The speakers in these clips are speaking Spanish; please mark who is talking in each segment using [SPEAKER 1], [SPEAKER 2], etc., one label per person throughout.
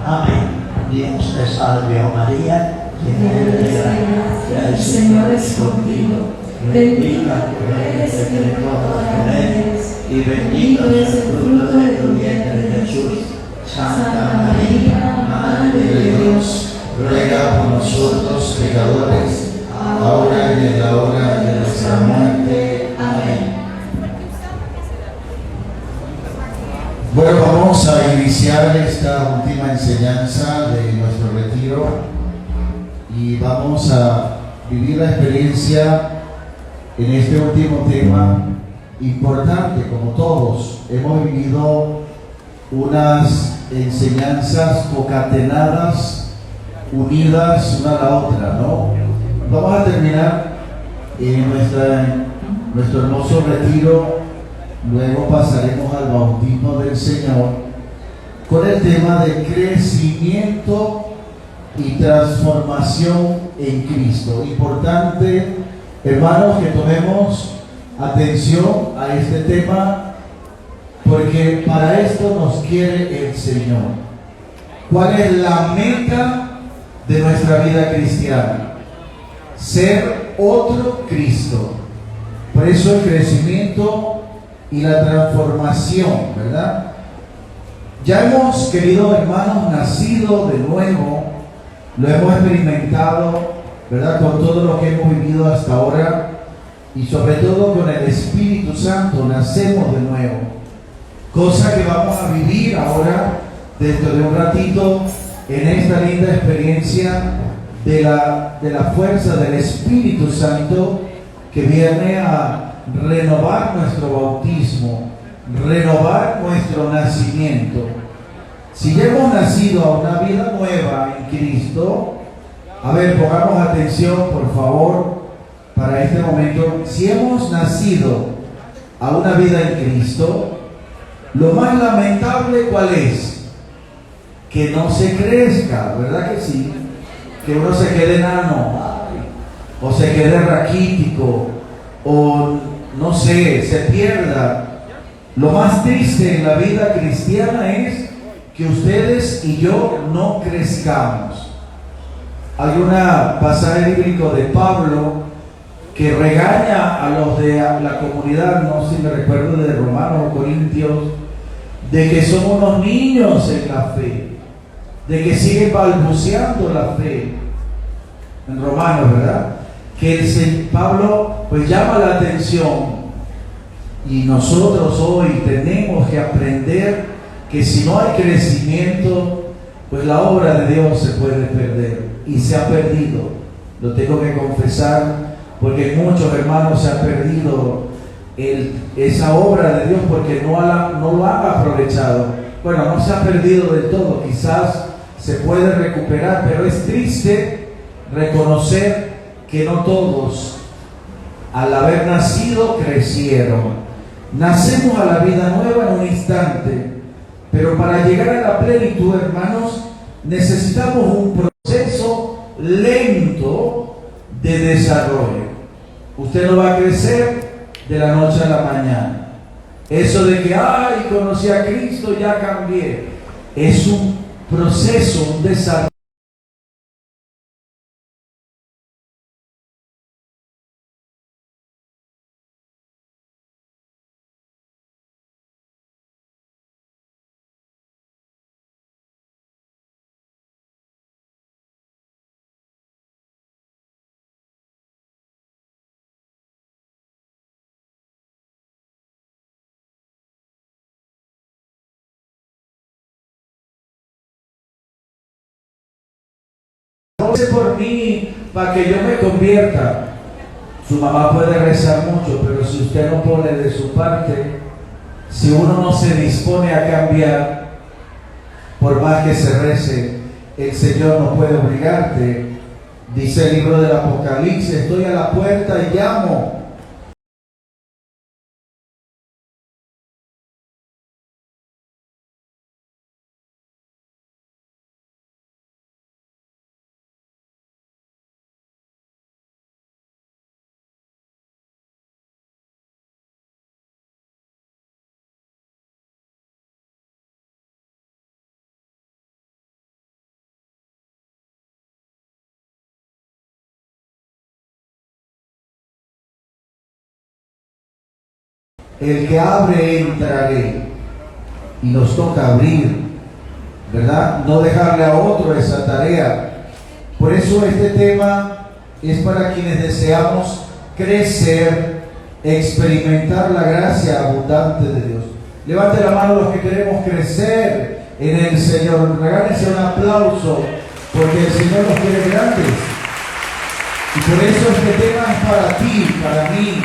[SPEAKER 1] Amén. Dios te salve, oh María, llena eres de gracia, el Señor es contigo. Bendita tú eres entre todas las mujeres, y bendito es el fruto de tu vientre, Jesús. Santa María, Madre de Dios, ruega por nosotros pecadores, ahora y en la hora de nuestra muerte. Amén.
[SPEAKER 2] Bueno, vamos a iniciar esta última enseñanza de nuestro retiro y vamos a vivir la experiencia en este último tema importante. Como todos, hemos vivido unas enseñanzas concatenadas, unidas una a la otra, ¿no? Vamos a terminar nuestro hermoso retiro. Luego pasaremos al bautismo del Señor con el tema de crecimiento y transformación en Cristo. Importante, hermanos, que tomemos atención a este tema, porque para esto nos quiere el Señor. ¿Cuál es la meta de nuestra vida cristiana? Ser otro Cristo. Por eso el crecimiento y la transformación, ¿verdad? Ya hemos, queridos hermanos, nacido de nuevo, lo hemos experimentado, ¿verdad? Con todo lo que hemos vivido hasta ahora y sobre todo con el Espíritu Santo, nacemos de nuevo. Cosa que vamos a vivir ahora, dentro de un ratito, en esta linda experiencia de la fuerza del Espíritu Santo que viene a renovar nuestro bautismo, renovar nuestro nacimiento. Si ya hemos nacido a una vida nueva en Cristo, a ver, pongamos atención, por favor, para este momento. Si hemos nacido a una vida en Cristo, lo más lamentable, ¿cuál es? Que no se crezca, ¿verdad que sí? Que uno se quede enano, o se quede raquítico, o no sé, se pierda. Lo más triste en la vida cristiana es que ustedes y yo no crezcamos. Hay un pasaje bíblico de Pablo que regaña a los de la comunidad, no sé si me recuerdo, de Romanos o Corintios, de que son unos niños en la fe, de que siguen balbuceando la fe. En Romanos, ¿verdad? Que Pablo pues llama la atención, y nosotros hoy tenemos que aprender que si no hay crecimiento, pues la obra de Dios se puede perder, y se ha perdido. Lo tengo que confesar, porque muchos hermanos se han perdido esa obra de Dios porque no lo han aprovechado. Bueno, no se ha perdido del todo, quizás se puede recuperar, pero es triste reconocer que no todos, al haber nacido, crecieron. Nacemos a la vida nueva en un instante, pero para llegar a la plenitud, hermanos, necesitamos un proceso lento de desarrollo. Usted no va a crecer de la noche a la mañana. Eso de que, ay, conocí a Cristo, ya cambié, es un proceso, un desarrollo. Ore por mí para que yo me convierta. Su mamá puede rezar mucho, pero si usted no pone de su parte, si uno no se dispone a cambiar, por más que se rece, el Señor no puede obligarte. Dice el libro del Apocalipsis: estoy a la puerta y llamo. el que abre entraré. Y nos toca abrir, ¿verdad? No dejarle a otro esa tarea. Por eso este tema es para quienes deseamos crecer, experimentar la gracia abundante de Dios. Levante la mano los que queremos crecer en el Señor. Regálense un aplauso porque el Señor nos quiere grandes. Y por eso este tema es para ti, para mí,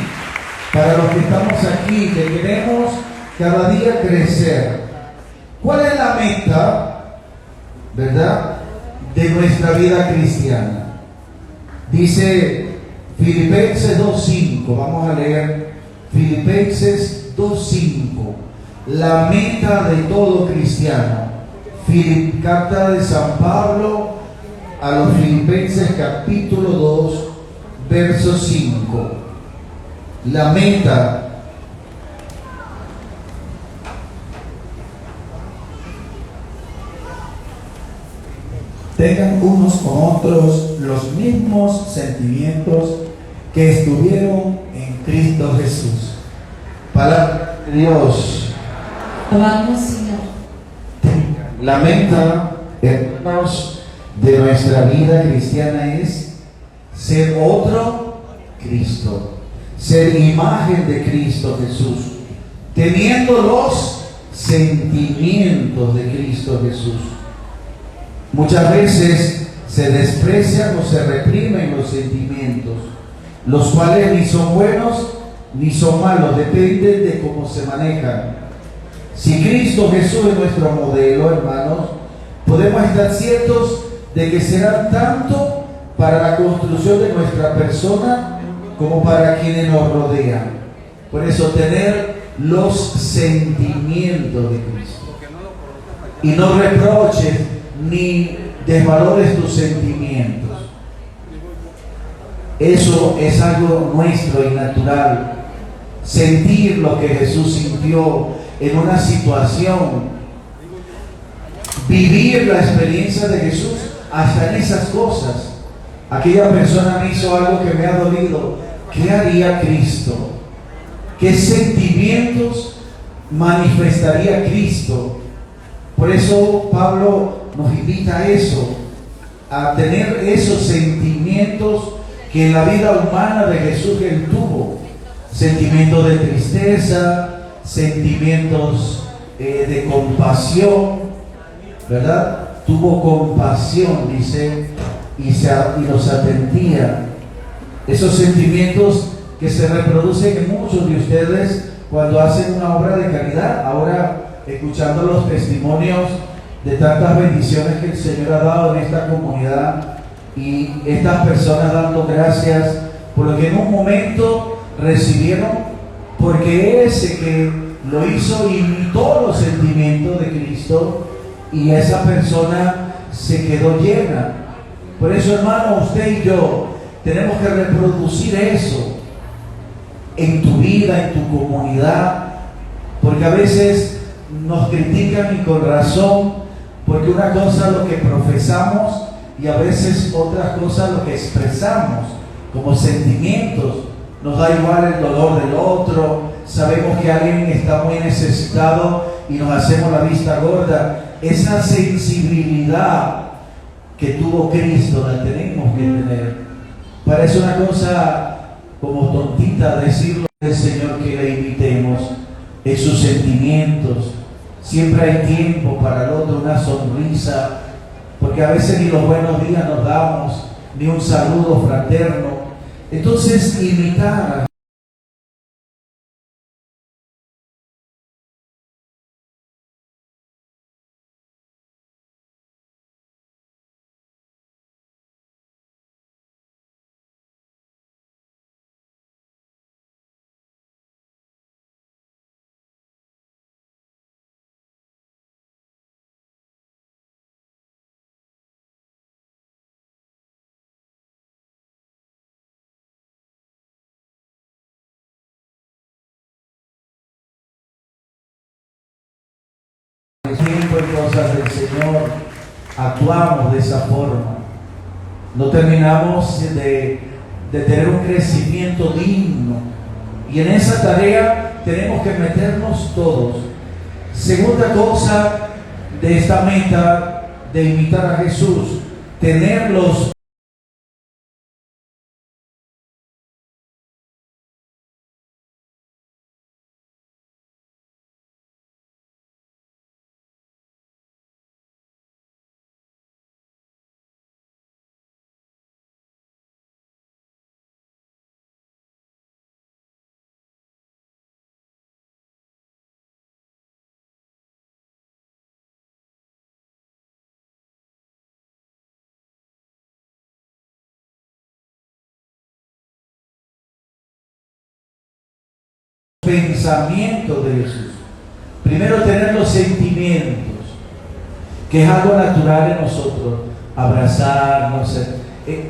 [SPEAKER 2] para los que estamos aquí, que queremos cada día crecer. ¿Cuál es la meta, verdad, de nuestra vida cristiana? Dice Filipenses 2:5, vamos a leer Filipenses 2:5, la meta de todo cristiano. Carta de San Pablo a los Filipenses capítulo 2, verso 5. La meta.
[SPEAKER 1] Tengan unos con otros los mismos sentimientos que estuvieron en Cristo Jesús.
[SPEAKER 2] Palabra de Dios.
[SPEAKER 3] Alabamos, Señor.
[SPEAKER 2] La meta, hermanos, de nuestra vida cristiana es ser otro Cristo, ser imagen de Cristo Jesús, teniendo los sentimientos de Cristo Jesús. Muchas veces se desprecian o se reprimen los sentimientos, los cuales ni son buenos ni son malos, dependen de cómo se manejan. Si Cristo Jesús es nuestro modelo, hermanos, podemos estar ciertos de que serán tanto para la construcción de nuestra persona como para quienes nos rodean. Por eso, tener los sentimientos de Cristo. Y no reproches ni desvalores tus sentimientos. Eso es algo nuestro y natural. Sentir lo que Jesús sintió en una situación, vivir la experiencia de Jesús hasta en esas cosas. Aquella persona me hizo algo que me ha dolido. ¿Qué haría Cristo? ¿Qué sentimientos manifestaría Cristo? Por eso Pablo nos invita a eso, a tener esos sentimientos que en la vida humana de Jesús él tuvo. Sentimientos de tristeza, sentimientos de compasión, ¿verdad? Tuvo compasión, dice, y los atendía. Esos sentimientos que se reproducen en muchos de ustedes cuando hacen una obra de caridad. Ahora, escuchando los testimonios de tantas bendiciones que el Señor ha dado en esta comunidad y estas personas dando gracias por lo que en un momento recibieron, porque ese que lo hizo imitó los sentimientos de Cristo y esa persona se quedó llena. Por eso, hermano, usted y yo tenemos que reproducir eso en tu vida, en tu comunidad, porque a veces nos critican y con razón, porque una cosa es lo que profesamos y a veces otras cosas lo que expresamos como sentimientos. Nos da igual el dolor del otro, sabemos que alguien está muy necesitado y nos hacemos la vista gorda. Esa sensibilidad que tuvo Cristo la tenemos que tener. Parece una cosa como tontita decirlo al Señor que le imitemos en sus sentimientos. Siempre hay tiempo para el otro, una sonrisa, porque a veces ni los buenos días nos damos, ni un saludo fraterno. Entonces, imitar tiempo en cosas del Señor, actuamos de esa forma. No terminamos de tener un crecimiento digno. Y en esa tarea tenemos que meternos todos. Segunda cosa de esta meta de imitar a Jesús, tener los pensamientos de Jesús. Primero tener los sentimientos, que es algo natural en nosotros, abrazarnos.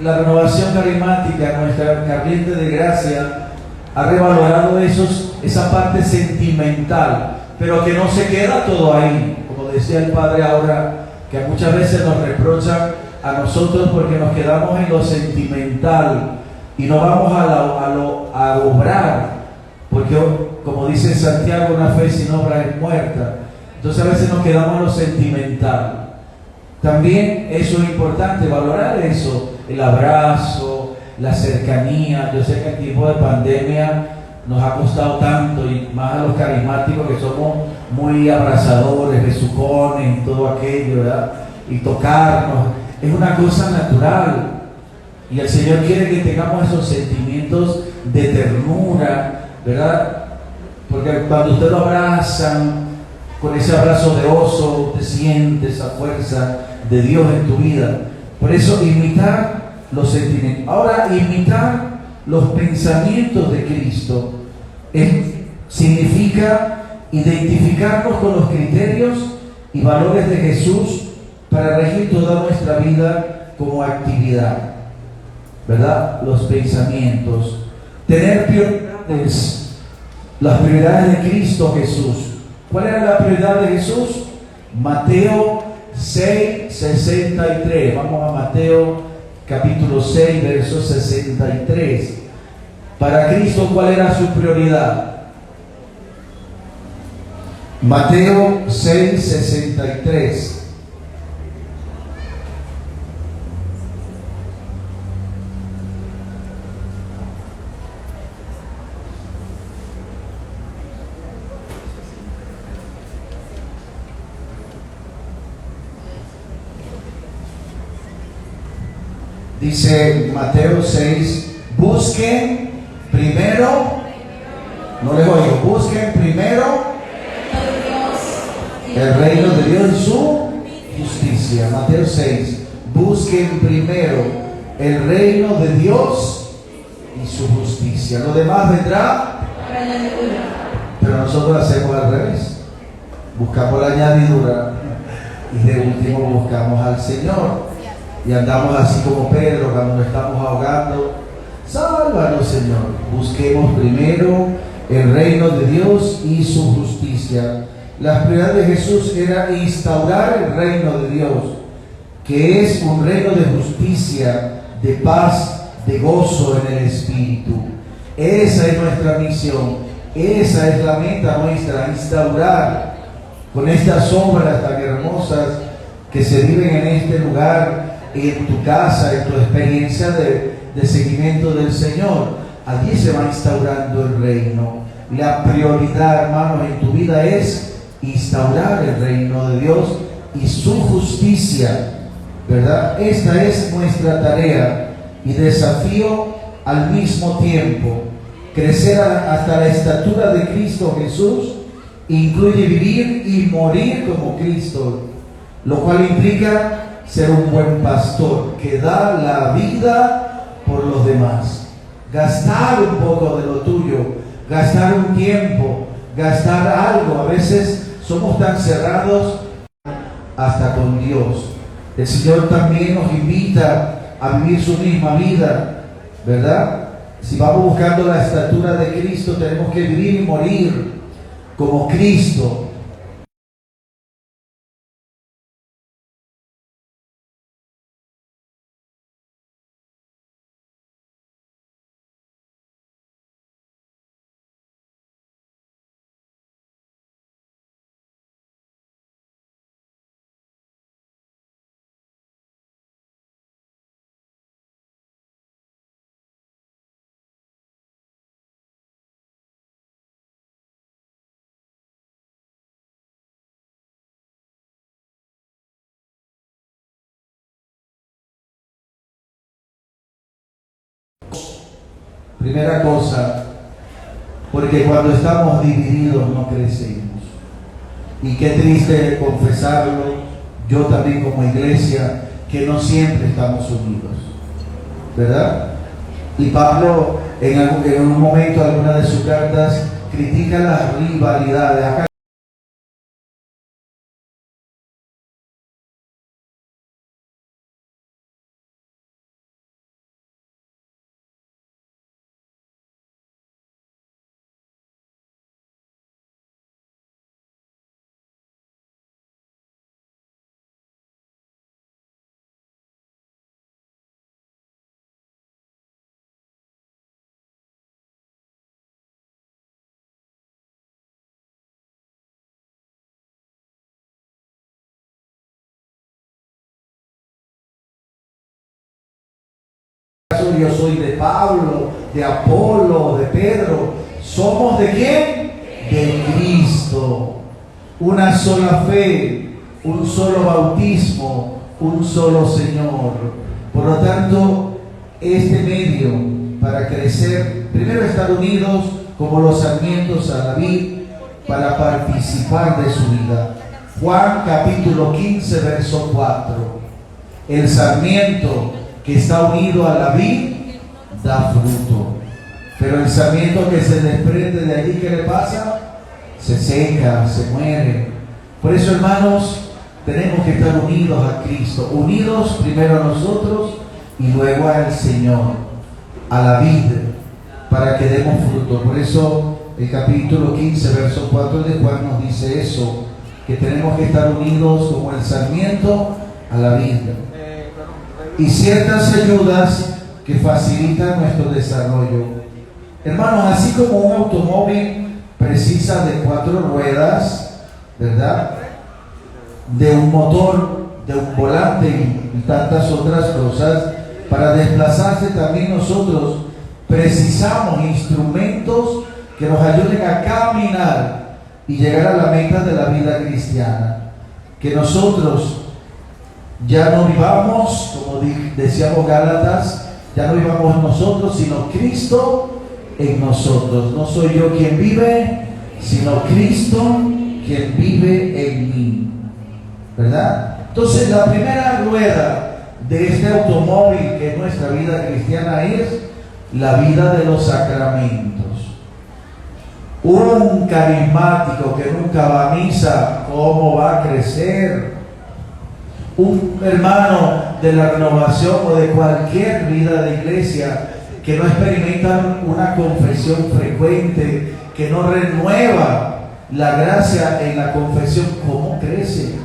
[SPEAKER 2] La renovación carismática, nuestra corriente de gracia, ha revalorado esa parte sentimental, pero que no se queda todo ahí, como decía el Padre ahora, que muchas veces nos reprochan a nosotros porque nos quedamos en lo sentimental y no vamos a obrar, porque como dice Santiago, una fe sin obra es muerta. Entonces a veces nos quedamos en lo sentimental. También eso es importante, valorar eso, el abrazo, la cercanía. Yo sé que en tiempo de pandemia nos ha costado tanto, y más a los carismáticos que somos muy abrazadores, besucones, todo aquello, ¿verdad? Y tocarnos, es una cosa natural. Y el Señor quiere que tengamos esos sentimientos de ternura, ¿verdad? Porque cuando usted lo abrazan, con ese abrazo de oso, te sientes esa fuerza de Dios en tu vida. Por eso imitar los sentimientos. Ahora, imitar los pensamientos de Cristo significa identificarnos con los criterios y valores de Jesús para regir toda nuestra vida como actividad, ¿verdad? Los pensamientos. Tener prioridades, las prioridades de Cristo Jesús. ¿Cuál era la prioridad de Jesús? Mateo 6, 63. Vamos a Mateo capítulo 6, verso 63. Para Cristo, ¿cuál era su prioridad? Mateo 6, 63. Dice Mateo 6, busquen primero, no les oigo, busquen primero el reino de Dios y su justicia. Mateo 6, busquen primero el reino de Dios y su justicia. Lo demás vendrá, pero nosotros hacemos al revés. Buscamos la añadidura y de último buscamos al Señor. Y andamos así como Pedro cuando nos estamos ahogando. Sálvanos, Señor. Busquemos primero el reino de Dios y su justicia. La prioridad de Jesús era instaurar el reino de Dios, que es un reino de justicia, de paz, de gozo en el Espíritu. Esa es nuestra misión, esa es la meta nuestra, instaurar con estas obras tan hermosas que se viven en este lugar, en tu casa, en tu experiencia de seguimiento del Señor. Allí se va instaurando el reino. La prioridad, hermanos, en tu vida es instaurar el reino de Dios y su justicia, ¿verdad? Esta es nuestra tarea y desafío al mismo tiempo. Crecer hasta la estatura de Cristo Jesús incluye vivir y morir como Cristo, lo cual implica ser un buen pastor que da la vida por los demás. Gastar un poco de lo tuyo, gastar un tiempo, gastar algo. A veces somos tan cerrados hasta con Dios. El Señor también nos invita a vivir su misma vida, ¿verdad? Si vamos buscando la estatura de Cristo, tenemos que vivir y morir como Cristo. Primera cosa, porque cuando estamos divididos no crecemos. Y qué triste confesarlo, yo también como iglesia, que no siempre estamos unidos, ¿verdad? Y Pablo en un momento, en alguna de sus cartas, critica las rivalidades. Acá yo soy de Pablo, de Apolo, de Pedro. ¿Somos de quién? De Cristo. Una sola fe, un solo bautismo, un solo Señor. Por lo tanto, este medio para crecer, primero estar unidos como los sarmientos a la vid, para participar de su vida. Juan capítulo 15, verso 4. El sarmiento que está unido a la vid da fruto, pero el sarmiento que se desprende de allí, ¿qué le pasa? Se seca, se muere. Por eso, hermanos, tenemos que estar unidos a Cristo, unidos primero a nosotros y luego al Señor, a la vid, para que demos fruto. Por eso el capítulo 15, verso 4 de Juan nos dice eso, que tenemos que estar unidos como el sarmiento a la vid. Y ciertas ayudas que facilitan nuestro desarrollo. Hermanos, así como un automóvil precisa de 4 ruedas, ¿verdad? De un motor, de un volante y tantas otras cosas, para desplazarse también nosotros precisamos instrumentos que nos ayuden a caminar y llegar a la meta de la vida cristiana. Que nosotros ya no vivamos, como decíamos Gálatas, ya no vivamos nosotros, sino Cristo en nosotros. No soy yo quien vive, sino Cristo quien vive en mí, ¿verdad? Entonces, la primera rueda de este automóvil que es nuestra vida cristiana es la vida de los sacramentos. Un carismático que nunca va a misa, ¿cómo va a crecer? Un hermano de la renovación o de cualquier vida de iglesia que no experimenta una confesión frecuente, que no renueva la gracia en la confesión, ¿cómo crece?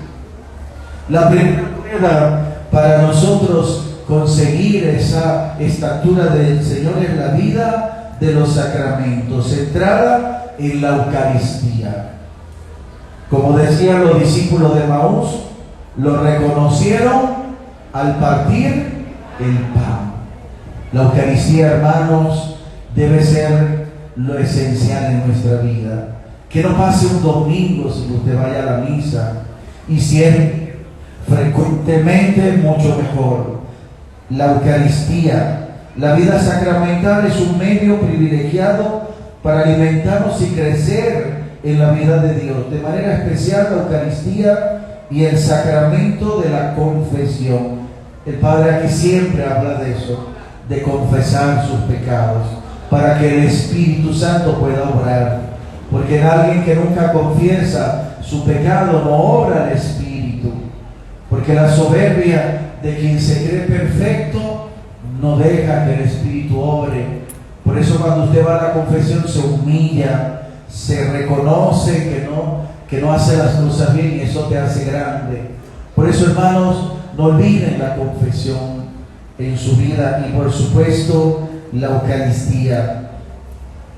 [SPEAKER 2] La primera prueba para nosotros conseguir esa estatura del Señor es la vida de los sacramentos, centrada en la Eucaristía. Como decían los discípulos de Maús, lo reconocieron al partir el pan. La Eucaristía, hermanos, debe ser lo esencial en nuestra vida. Que no pase un domingo sin que usted vaya a la misa, y si es frecuentemente, mucho mejor. La Eucaristía, la vida sacramental, es un medio privilegiado para alimentarnos y crecer en la vida de Dios. De manera especial, la Eucaristía y el sacramento de la confesión. El Padre aquí siempre habla de eso, de confesar sus pecados, para que el Espíritu Santo pueda obrar. Porque en alguien que nunca confiesa su pecado no obra el Espíritu. Porque la soberbia de quien se cree perfecto no deja que el Espíritu obre. Por eso cuando usted va a la confesión se humilla, se reconoce que no hace las cosas bien, y eso te hace grande. Por eso, hermanos, no olviden la confesión en su vida, y por supuesto la Eucaristía.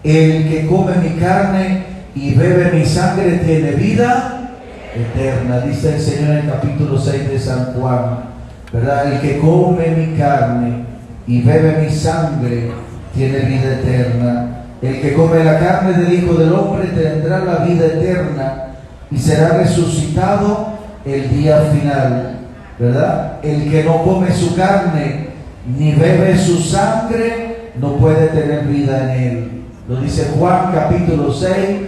[SPEAKER 2] El que come mi carne y bebe mi sangre tiene vida eterna, dice el Señor en el capítulo 6 de San Juan, ¿verdad? El que come mi carne y bebe mi sangre tiene vida eterna. El que come la carne del Hijo del Hombre tendrá la vida eterna y será resucitado el día final, ¿verdad? El que no come su carne ni bebe su sangre no puede tener vida en él. Lo dice Juan capítulo 6,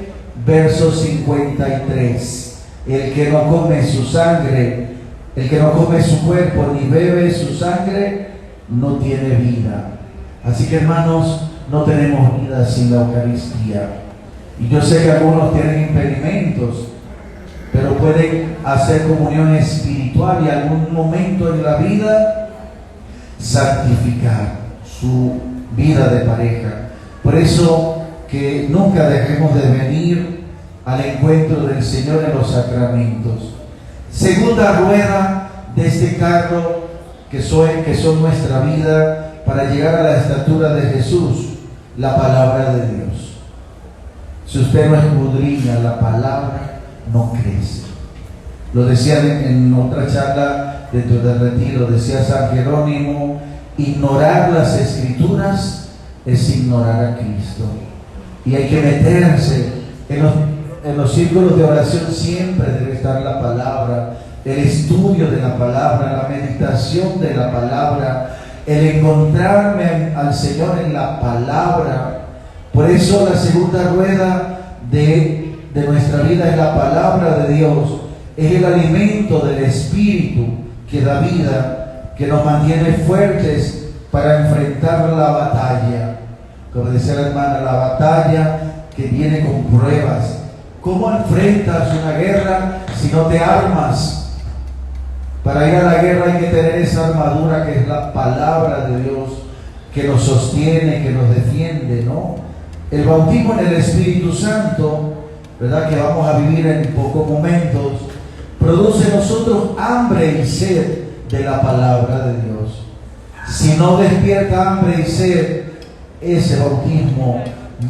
[SPEAKER 2] verso 53. El que no come su sangre, el que no come su cuerpo ni bebe su sangre, no tiene vida. Así que, hermanos, no tenemos vida sin la Eucaristía. Y yo sé que algunos tienen impedimentos, pero pueden hacer comunión espiritual y algún momento en la vida santificar su vida de pareja. Por eso que nunca dejemos de venir al encuentro del Señor en los sacramentos. Segunda rueda de este carro que son nuestra vida para llegar a la estatura de Jesús, la palabra de Dios. Si usted no escudriña la palabra, no crece. Lo decía en otra charla dentro del retiro, decía San Jerónimo: ignorar las Escrituras es ignorar a Cristo. Y hay que meterse en los círculos de oración. Siempre debe estar la palabra, el estudio de la palabra, la meditación de la palabra, el encontrarme al Señor en la palabra. Por eso la segunda rueda de nuestra vida es la palabra de Dios. Es el alimento del Espíritu que da vida, que nos mantiene fuertes para enfrentar la batalla. Como decía la hermana, la batalla que viene con pruebas. ¿Cómo enfrentas una guerra si no te armas? Para ir a la guerra hay que tener esa armadura que es la palabra de Dios, que nos sostiene, que nos defiende, ¿no? El bautismo en el Espíritu Santo, ¿verdad?, que vamos a vivir en pocos momentos, produce en nosotros hambre y sed de la palabra de Dios. Si no despierta hambre y sed, ese bautismo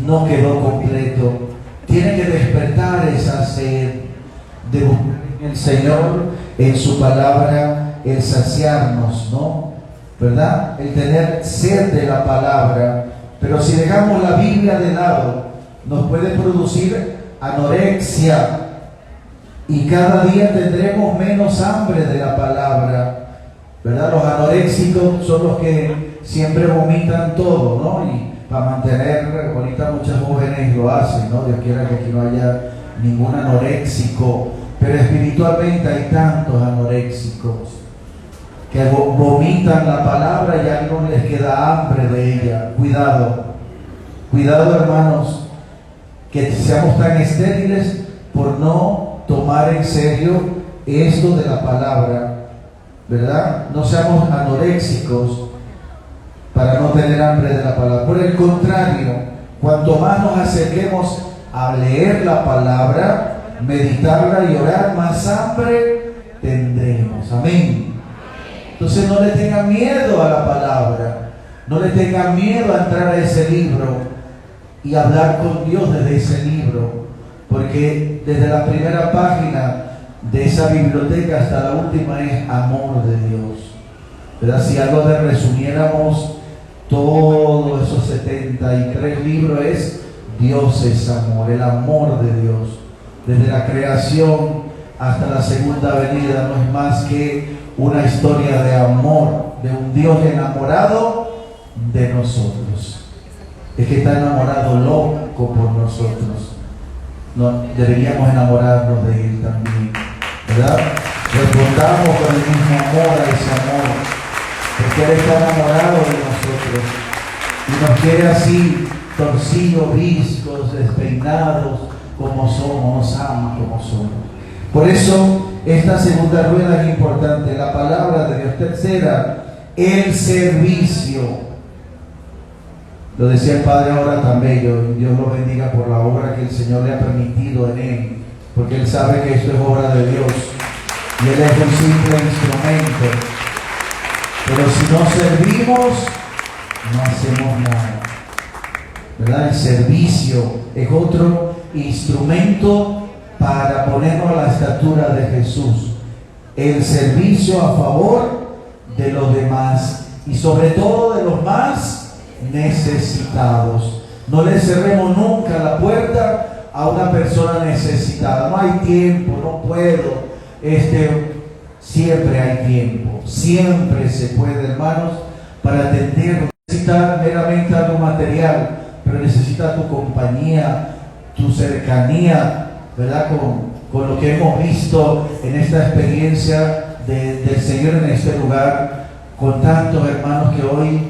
[SPEAKER 2] no quedó completo. Tiene que despertar esa sed de buscar en el Señor, en su palabra, el saciarnos, ¿no? ¿Verdad? El tener sed de la palabra. Pero si dejamos la Biblia de lado, nos puede producir anorexia. Y cada día tendremos menos hambre de la palabra, ¿verdad? Los anoréxicos son los que siempre vomitan todo, ¿no? Y para mantener, ahorita muchas jóvenes lo hacen, ¿no? Dios quiera que aquí no haya ningún anoréxico, pero espiritualmente hay tantos anoréxicos que vomitan la palabra y ya no les queda hambre de ella. Cuidado, cuidado, hermanos, que seamos tan estériles por no tomar en serio esto de la palabra, ¿verdad? No seamos anoréxicos para no tener hambre de la palabra. Por el contrario, cuanto más nos acerquemos a leer la palabra, meditarla y orar, más hambre tendremos. Amén. Entonces no le tengan miedo a la palabra, no le tengan miedo a entrar a ese libro y hablar con Dios desde ese libro, porque desde la primera página de esa biblioteca hasta la última es amor de Dios, ¿verdad? Si algo de resumiéramos todos esos 73 libros, es Dios es amor, el amor de Dios. Desde la creación hasta la segunda venida no es más que una historia de amor, de un Dios enamorado de nosotros. Es que está enamorado loco por nosotros. No, deberíamos enamorarnos de Él también, ¿verdad? Respondamos con el mismo amor a ese amor, porque Él está enamorado de nosotros y nos quiere así, torcidos, viscos, despeinados, como somos, nos ama como somos. Por eso, esta segunda rueda es importante, la palabra de Dios. Tercera, el servicio. Lo decía el Padre ahora tan bello, Dios lo bendiga por la obra que el Señor le ha permitido en Él, porque Él sabe que esto es obra de Dios y Él es un simple instrumento. Pero si no servimos, no hacemos nada, ¿verdad? El servicio es otro instrumento para ponernos a la estatura de Jesús. El servicio a favor de los demás y sobre todo de los más necesitados. No le cerremos nunca la puerta a una persona necesitada. No hay tiempo, no puedo. Siempre hay tiempo. Siempre se puede, hermanos, para atender necesita meramente algo material, pero necesita tu compañía, tu cercanía, ¿verdad? Con lo que hemos visto en esta experiencia del Señor en este lugar, con tantos hermanos que hoy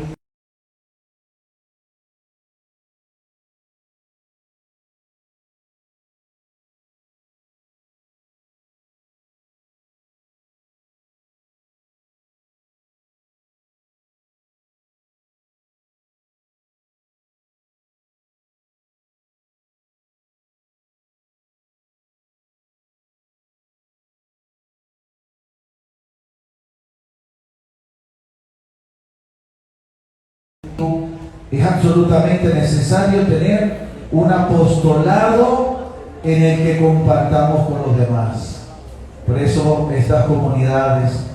[SPEAKER 2] es absolutamente necesario tener un apostolado en el que compartamos con los demás. Por eso estas comunidades,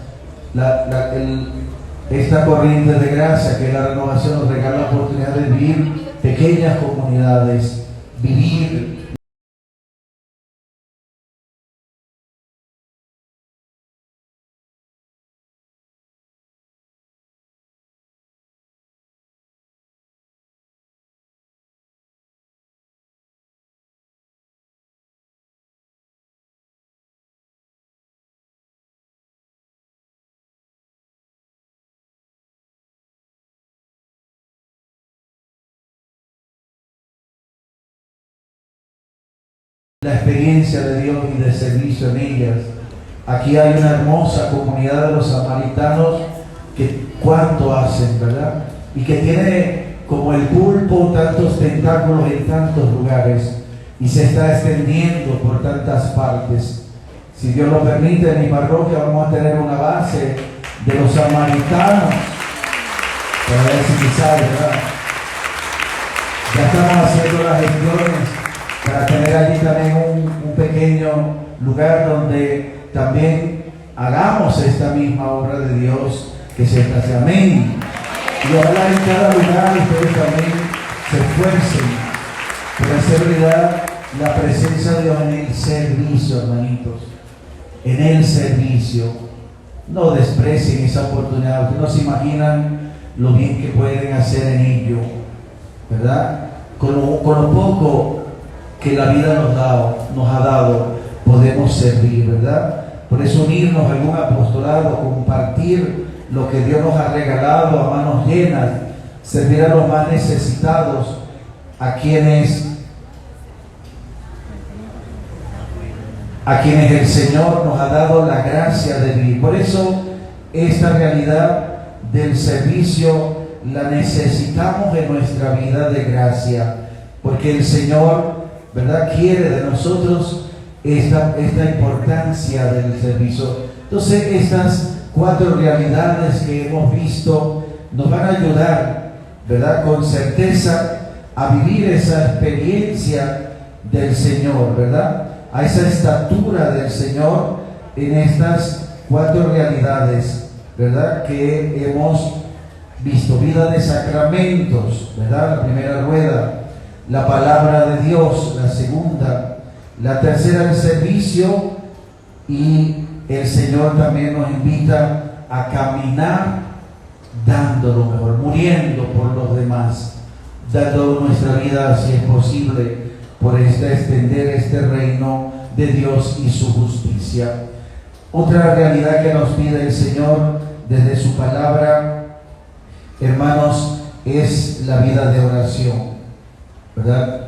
[SPEAKER 2] esta corriente de gracia que la renovación nos regala la oportunidad de vivir pequeñas comunidades, vivir la experiencia de Dios y de servicio en ellas. Aquí hay una hermosa comunidad de los samaritanos que cuánto hacen, ¿verdad? Y que tiene como el pulpo tantos tentáculos en tantos lugares y se está extendiendo por tantas partes. Si Dios lo permite, en mi parroquia vamos a tener una base de los samaritanos para ver si quizás, ¿verdad? Ya estamos haciendo las gestiones para tener allí también un pequeño lugar donde también hagamos esta misma obra de Dios que se hace. Amén. Y ojalá en cada lugar ustedes también se esfuercen por hacer realidad la presencia de Dios en el servicio, hermanitos. En el servicio. No desprecien esa oportunidad. Ustedes no se imaginan lo bien que pueden hacer en ello, ¿verdad? Con lo poco que la vida nos ha dado, podemos servir, ¿verdad? Por eso unirnos en un apostolado, compartir lo que Dios nos ha regalado a manos llenas, servir a los más necesitados, a quienes el Señor nos ha dado la gracia de vivir. Por eso esta realidad del servicio la necesitamos en nuestra vida de gracia, porque el Señor, ¿verdad?, quiere de nosotros esta importancia del servicio. Entonces estas 4 realidades que hemos visto nos van a ayudar, ¿verdad?, con certeza a vivir esa experiencia del Señor, ¿verdad?, a esa estatura del Señor en estas 4 realidades, ¿verdad?, que hemos visto. Vida de sacramentos, ¿verdad?, la primera rueda. La palabra de Dios, la segunda. La tercera, el servicio. Y el Señor también nos invita a caminar dando lo mejor, muriendo por los demás, dando nuestra vida, si es posible, por extender este reino de Dios y su justicia. Otra realidad que nos pide el Señor desde su palabra, hermanos, es la vida de oración, ¿verdad?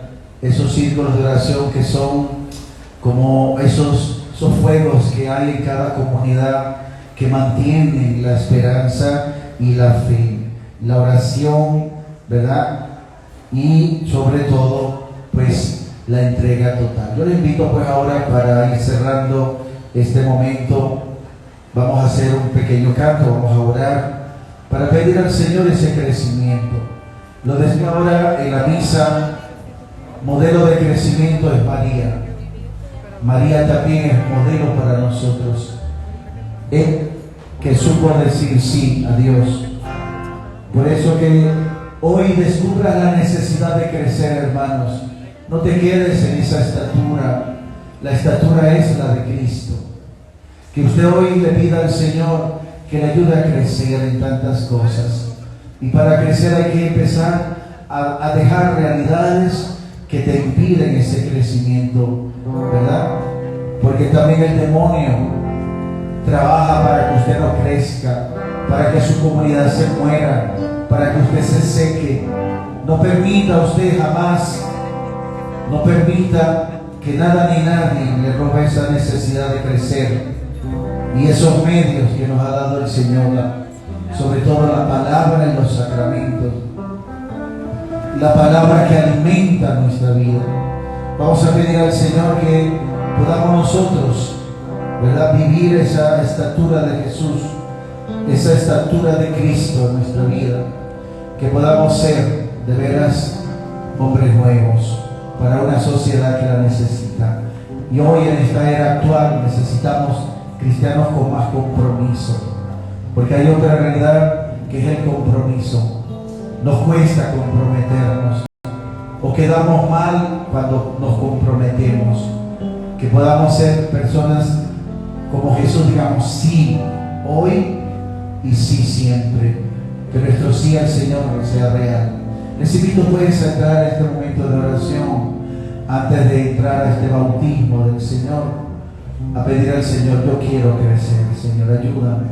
[SPEAKER 2] Esos círculos de oración que son como esos fuegos que hay en cada comunidad que mantienen la esperanza y la fe, la oración, ¿verdad? Y sobre todo, pues, la entrega total. Yo les invito pues ahora, para ir cerrando este momento, vamos a hacer un pequeño canto, vamos a orar para pedir al Señor ese crecimiento. Lo decía ahora en la misa, modelo de crecimiento es María. María también es modelo para nosotros. Él que supo decir sí a Dios. Por eso que hoy descubras la necesidad de crecer, hermanos. No te quedes en esa estatura. La estatura es la de Cristo. Que usted hoy le pida al Señor que le ayude a crecer en tantas cosas. Y Y para crecer hay que empezar a dejar realidades que te impiden ese crecimiento, ¿verdad? Porque también el demonio trabaja para que usted no crezca, para que su comunidad se muera, para que usted se seque. No permita usted jamás, no permita que nada ni nadie le robe esa necesidad de crecer y esos medios que nos ha dado el Señor, sobre todo la palabra y los sacramentos, la palabra que alimenta nuestra vida. Vamos a pedir al Señor que podamos nosotros, ¿verdad?, vivir esa estatura de Jesús, esa estatura de Cristo en nuestra vida, que podamos ser de veras hombres nuevos para una sociedad que la necesita. Y hoy en esta era actual necesitamos cristianos con más compromiso, porque hay otra realidad que es el compromiso. Nos cuesta comprometernos o quedamos mal cuando nos comprometemos. Que podamos ser personas como Jesús, digamos sí hoy y sí siempre. Que nuestro sí al Señor sea real. Les invito pues a entrar en este momento de oración antes de entrar a este bautismo del Señor, a pedir al Señor: yo quiero crecer, Señor, ayúdame,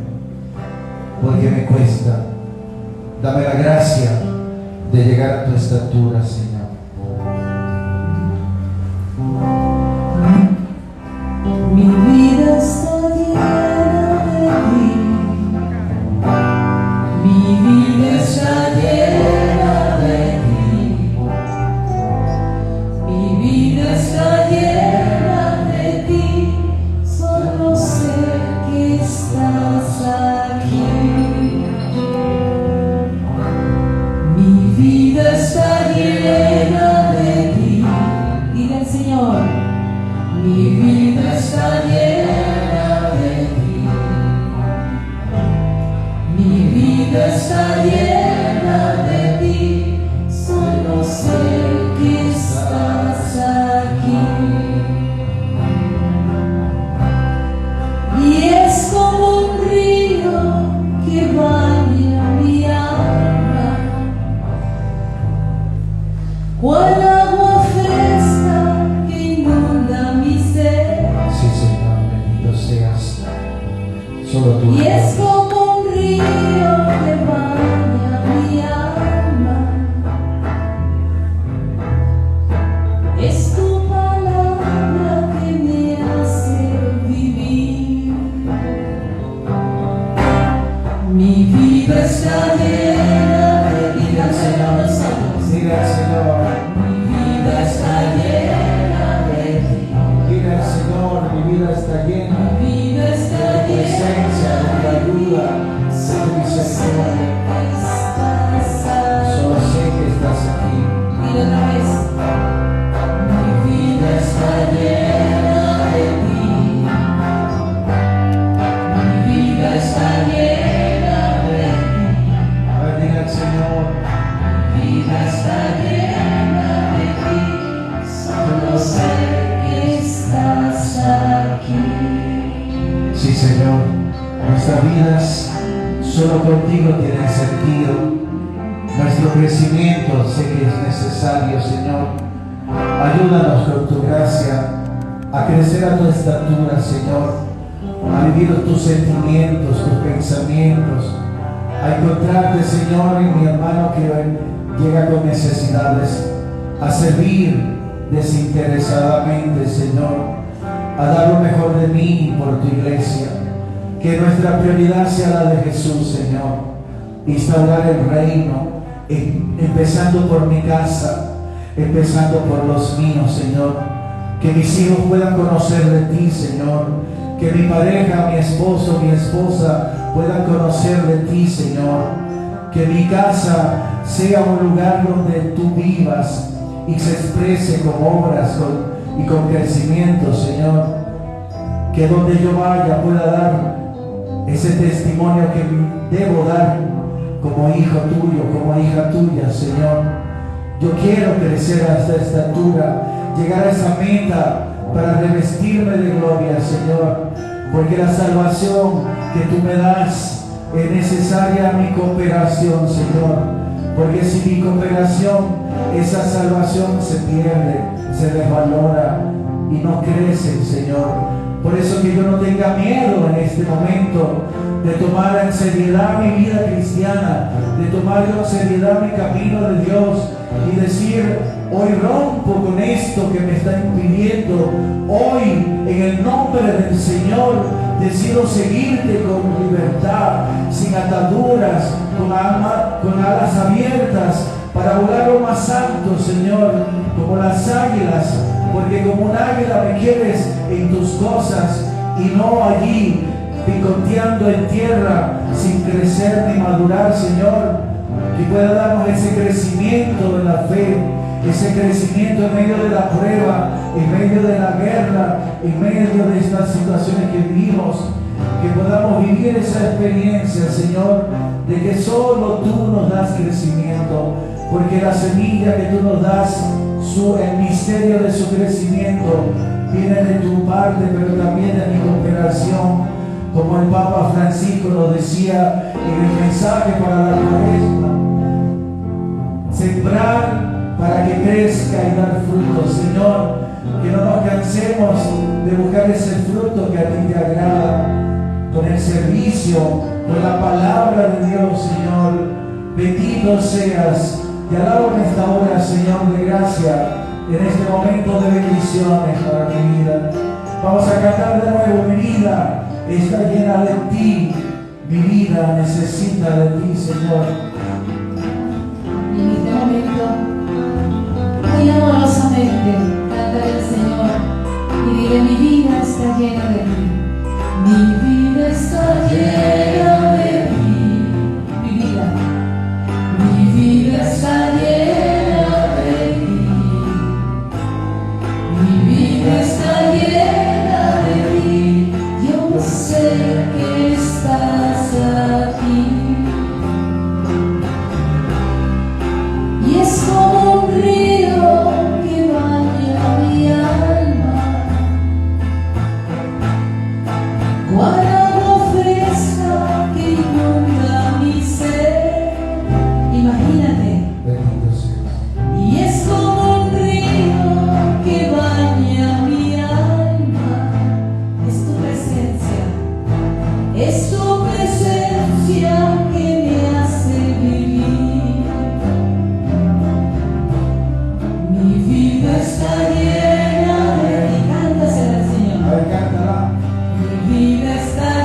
[SPEAKER 2] porque me cuesta. Dame la gracia de llegar a tu estatura, Señor.
[SPEAKER 3] Mi vida está llena de ti. Mi vida está llena de ti. Mi vida está llena de ti. Solo sé que estás aquí. Mi vida está llena de ti. Dile al Señor: mi vida está llena de ti. Mi vida está llena de ti. Solo sé que estás aquí. Y es como un río que baña mi alma, cual agua fresca que inunda mi ser.
[SPEAKER 2] Sí, Señor, bendito seas. Solo tú.
[SPEAKER 3] Y es como un río que baña mi alma. Es tu palabra que me hace vivir. Mi vida está llena de ti.
[SPEAKER 2] Diga al Señor, diga al Señor,
[SPEAKER 3] Mi vida está llena de ti.
[SPEAKER 2] diga al Señor: mi vida está llena
[SPEAKER 3] Mi vida está
[SPEAKER 2] de tu presencia, de tu ayuda, de tu misericordia. Solo sé que estás aquí.
[SPEAKER 3] Dile otra vez: mi vida está llena de ti. Mi vida está llena de ti.
[SPEAKER 2] A ver, diga al Señor:
[SPEAKER 3] Mi vida está llena de ti. Solo sé que estás aquí.
[SPEAKER 2] sí, Señor, nuestras vidas solo contigo tienen sentido. Nuestro crecimiento sé que es necesario, Señor. Ayúdanos con tu gracia a crecer a tu estatura, Señor, a vivir tus sentimientos, tus pensamientos, a encontrarte, Señor, en mi hermano que llega con necesidades, a servir desinteresadamente, Señor, a dar lo mejor de mí por tu iglesia. Que nuestra prioridad sea la de Jesús, Señor. Instaurar el reino, empezando por mi casa, empezando por los míos, Señor. Que mis hijos puedan conocer de ti, Señor. Que mi pareja, mi esposo, mi esposa puedan conocer de ti, Señor. Que mi casa sea un lugar donde tú vivas y se exprese con obras y con crecimiento, Señor. Que donde yo vaya pueda dar ese testimonio que debo dar como hijo tuyo, como hija tuya, Señor. Yo quiero crecer a esta estatura, llegar a esa meta para revestirme de gloria, Señor, porque la salvación que tú me das es necesaria mi cooperación, Señor, porque sin mi cooperación esa salvación se pierde, se desvalora y no crece, Señor. Por eso que yo no tenga miedo en este momento de tomar en seriedad mi vida cristiana, de tomar en seriedad mi camino de Dios y decir: hoy rompo con esto que me está impidiendo. Hoy, en el nombre del Señor, decido seguirte con libertad, sin ataduras, con alas abiertas, para volar lo más alto, Señor, como las águilas, porque como un águila me quieres en tus cosas y no allí picoteando en tierra sin crecer ni madurar, Señor. Que pueda darnos ese crecimiento en la fe, ese crecimiento en medio de la prueba, en medio de la guerra, en medio de estas situaciones que vivimos. Que podamos vivir esa experiencia, Señor, de que solo tú nos das crecimiento, porque la semilla que tú nos das, el misterio de su crecimiento viene de tu parte, pero también de mi cooperación, como el Papa Francisco nos decía en el mensaje para la Cuaresma: sembrar para que crezca y dar fruto. Señor, que no nos cansemos de buscar ese fruto que a ti te agrada, con el servicio, con la palabra de Dios, Señor. Bendito seas. Te alabo en esta hora, Señor, de gracia, en este momento de bendiciones para mi vida. Vamos a cantar de nuevo: mi vida está llena de ti, mi vida necesita de ti, Señor.
[SPEAKER 3] Y en este momento, muy amorosamente, cantaré al Señor y diré: mi vida está llena de ti. Mi vida está llena de ti. Mi vida está llena de ti. Mi vida está llena de ti. Yo sé que estás aquí. Y es como un río que baña mi alma, cual agua fresca que inunda mi ser. Imagínate.
[SPEAKER 2] Bendito seas.
[SPEAKER 3] Y es como un río que baña mi alma. Es tu presencia, es tu presencia que me hace vivir. Mi vida está llena de ti. Cántasela al Señor.
[SPEAKER 2] A ver, cántala.
[SPEAKER 3] Mi vida está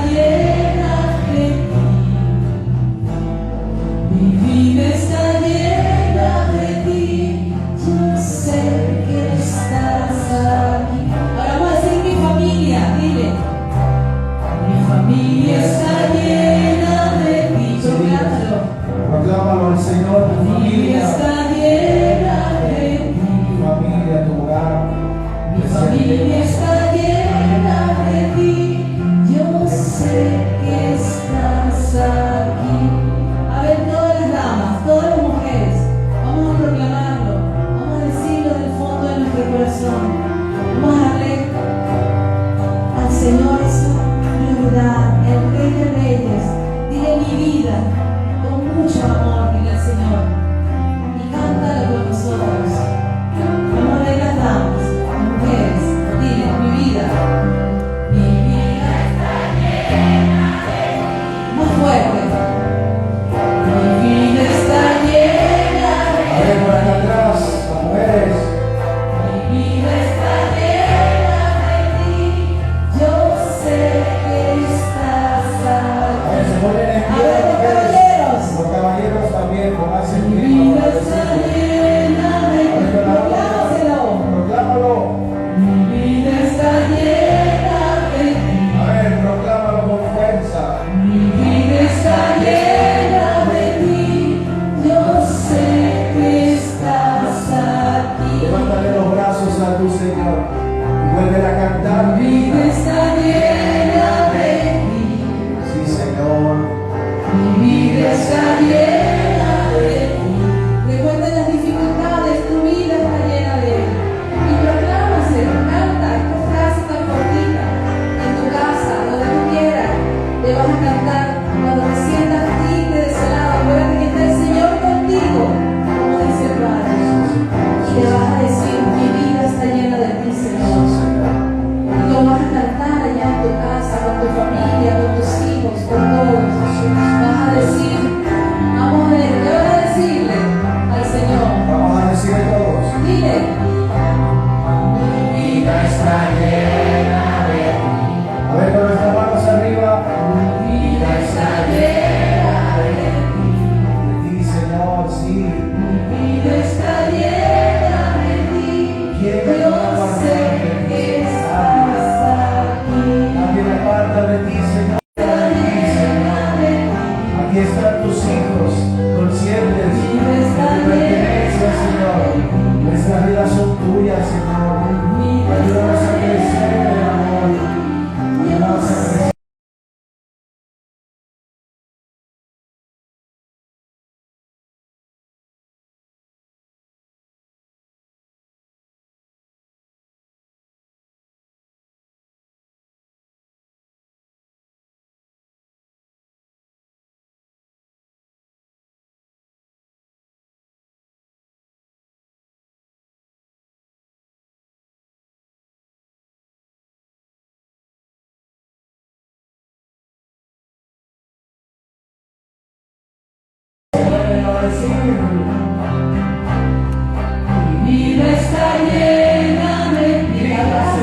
[SPEAKER 3] Mi vida está llena de piedras.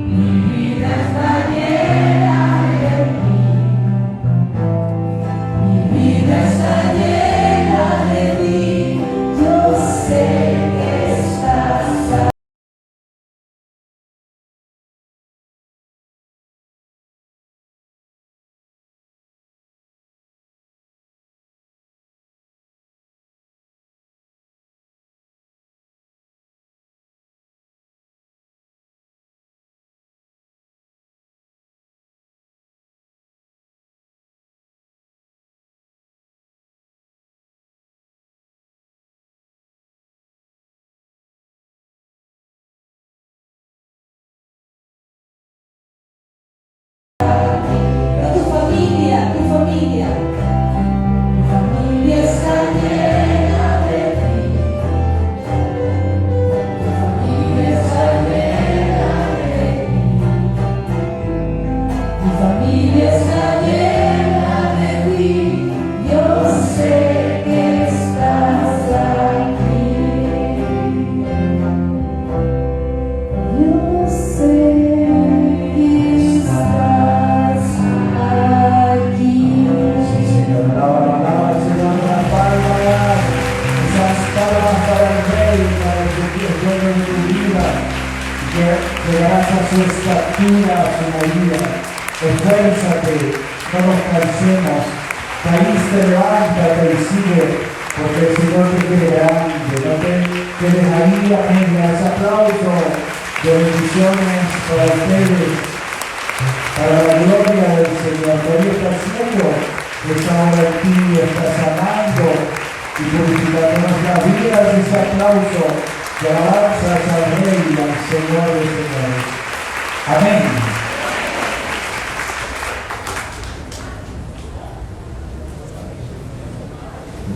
[SPEAKER 3] Mi vida está llena de ti. Mi vida está llena de ti. Yo sé que estás ahí. Tu familia está llena de ti. Tu familia está llena de ti. Mi familia está llena de ti. Yo sé que estás aquí. Yo sé que estás aquí.
[SPEAKER 2] Sí, Señor, alaba al Señor con las palmas. Esas palmas para el Rey, para el que Dios dueño de tu vida. Que llegarás a su estatura, a su medida. Esfuérzate, no nos cansemos. Caíste, levántate y sigue, porque el Señor te quiere grande. No te quedes ahí, amén. Ese aplauso de bendiciones para ustedes. Para la gloria del Señor, por Dios está haciendo esta obra en ti, estás amando y purificándonos la vida de ese aplauso de alabanzas al Rey y al Señor de Señores. Amén.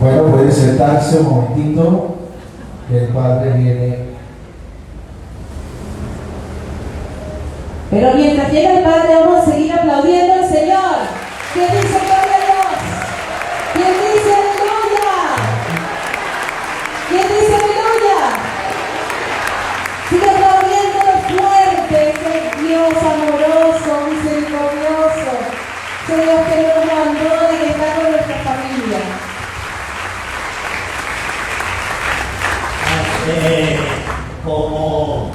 [SPEAKER 2] Bueno, puede sentarse un momentito, que el Padre viene.
[SPEAKER 3] Pero mientras llega el Padre, vamos a seguir aplaudiendo al Señor. ¿Quién dice gloria a Dios? ¿Quién dice aleluya? ¿Quién dice aleluya? Sigue aplaudiéndolo fuerte, ese Dios amoroso, misericordioso, ese Dios que nos mandó y que está con nuestra familia.
[SPEAKER 1] Hace como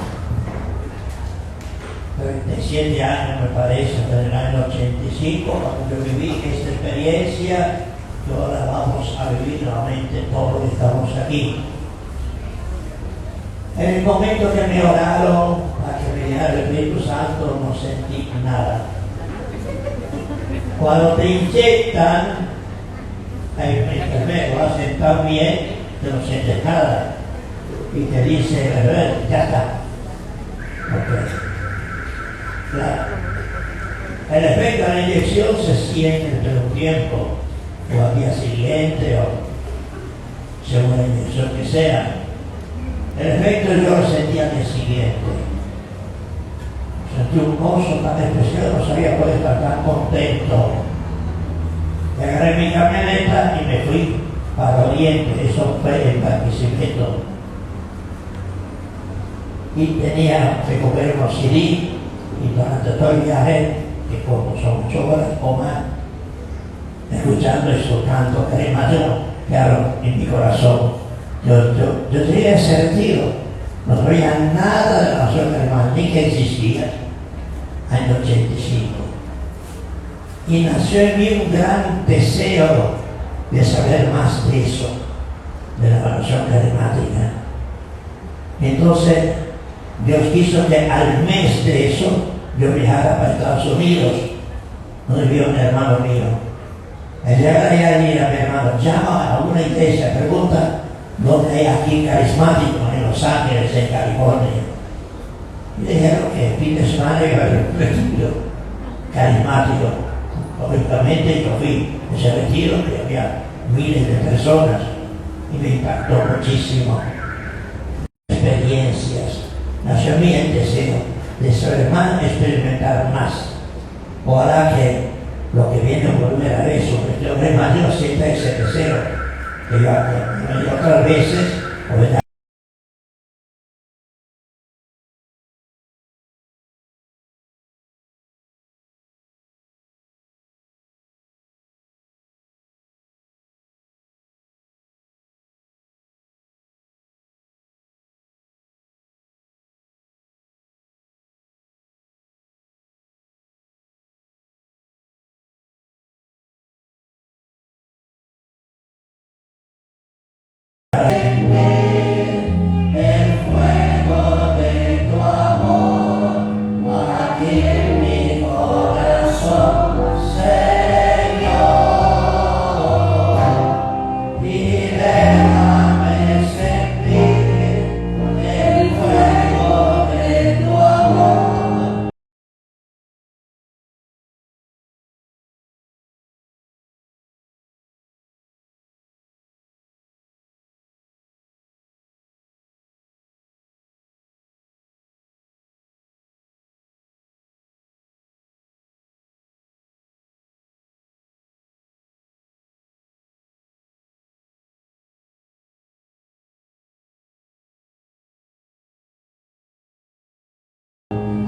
[SPEAKER 1] 37 años, me parece, en el año 85, cuando yo viví esta experiencia, y ahora vamos a vivir nuevamente todos los que estamos aquí. En el momento que me oraron para que me diera el Espíritu Santo, no sentí nada. Cuando te inyectan, hay un enfermero, lo hacen tan bien que no sientes nada. Y te dice, ya está. Okay. Claro. El efecto de la inyección se siente por un tiempo, o al día siguiente, o según la inyección que sea. El efecto yo lo sentí al día siguiente. Sentí un gozo tan especial, no sabía poder estar tan contento. Agarré mi camioneta y me fui para Oriente, eso fue en Barquisimeto. Y tenía que coger unos CD. Y durante todo el viaje, que como son 8 horas o más, escuchando esos cantos carismáticos que hablan en mi corazón, yo tenía ese retiro, no sabía nada de la nación carismática, ni que existía, año 85. Y nació en mí un gran deseo de saber más de eso, de la nación carismática. Entonces, Dios quiso que al mes de eso yo viajara para Estados Unidos, donde vio un hermano mío. Al llegar allá, a mi hermano, llama a una iglesia, pregunta dónde hay aquí carismático, en Los Ángeles, en California. Y le dijeron que el fin de semana iba a haber un retiro carismático. Lógicamente yo fui a ese retiro, que había miles de personas, y me impactó muchísimo. Experiencias. Nació en mí el deseo de saber más, experimentar más. Ojalá que lo que viene por primera vez sobre este hombre más, yo sienta ese deseo Y otras veces, pues,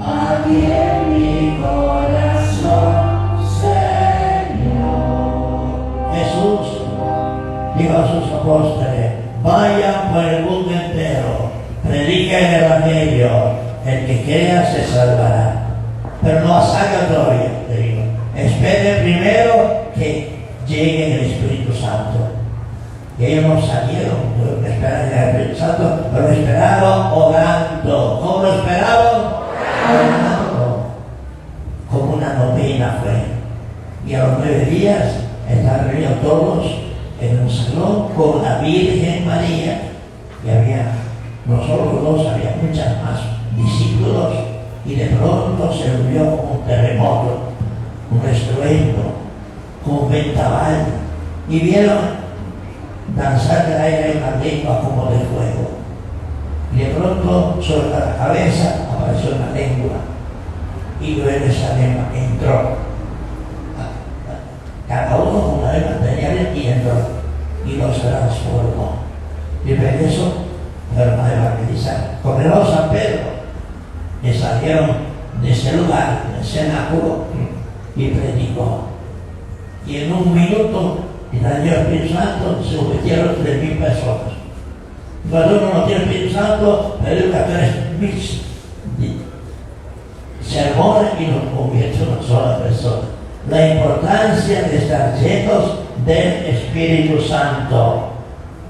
[SPEAKER 1] aquí en mi corazón, Señor. Jesús dijo a sus apóstoles: vayan por el mundo entero, prediquen el evangelio, el que crea se salvará. Pero no salga todavía, le digo. Esperen primero que llegue el Espíritu Santo. Y ellos no salieron, no esperaron el Espíritu Santo, pero lo esperaron orando. ¿Cómo lo esperaron? Orando. Como una novena fue. Y a los 9 días estaban reunidos todos en un salón con la Virgen María. Y había, no solo los dos, había muchas más discípulos. Y de pronto se volvió como un terremoto, un estruendo, como un vendaval. Y vieron danzar del aire una lengua como de fuego. Y de pronto sobre la cabeza apareció una lengua. Y luego esa lengua entró. Cada uno con una lengua material y entró. Y los transformó. Y de eso fueron a evangelizar. Condenó San Pedro. Y salieron de ese lugar, del cenáculo, y predicó. Y en un minuto, y el Espíritu Santo, se convirtieron 3.000 personas. Cuando uno no tiene Espíritu Santo, predica 3.000 sermones y nos convierte en una sola persona. La importancia de estar llenos del Espíritu Santo.